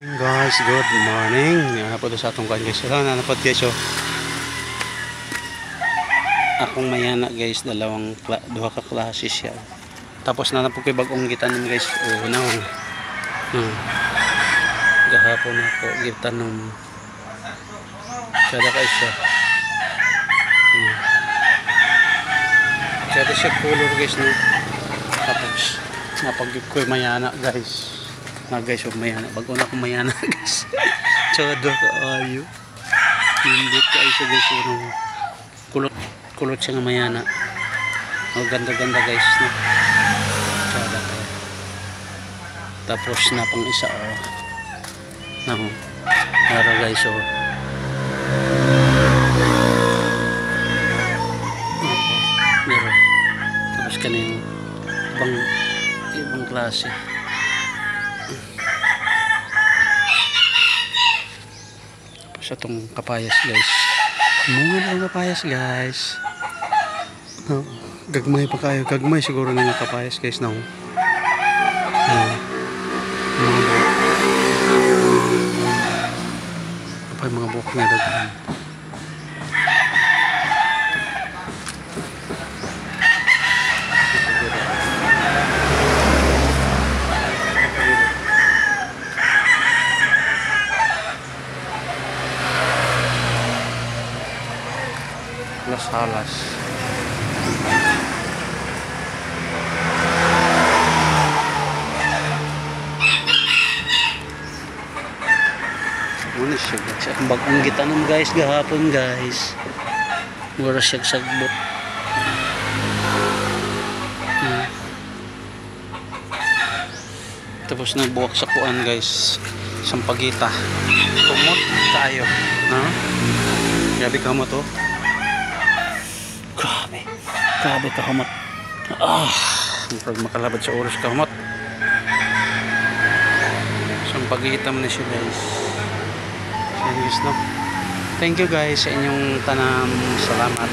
Guys, good morning. Napod sa atong kan guys. Napod guys. Akong mayana guys, duha ka klase siya. Tapos na napod kay bagong gitanom guys. Unang gahapon ako gitanom. Sada kay siya. Sada siya color guys no. Tapos napagid ko mayana guys. Guys, mayana bago na akong mayana guys. Tsada ka ayo lindot ka isa guys kulot siya nga mayana. Ganda guys no? Tsada ka. Tapos na pang isa nara guys meron. Tapos kanina ibang klase. Sa itong kapayas guys, mga kapayas guys, gagmay pa kayo, gagmay siguro na yung kapayas guys na mga buhok na daghan. Halas muna siya guys. Ang bagong gitanom guys gahapon guys. Mura siya sagbot. Tapos nagbuwak sa kuan guys. Sampagita. Tumot tayo. Grabe ka mo to. Grabe kahumot. Pag makalabad sa oras kahumot. Sampagita mo na siya guys. Serious no. Thank you guys sa inyong tanam. Salamat.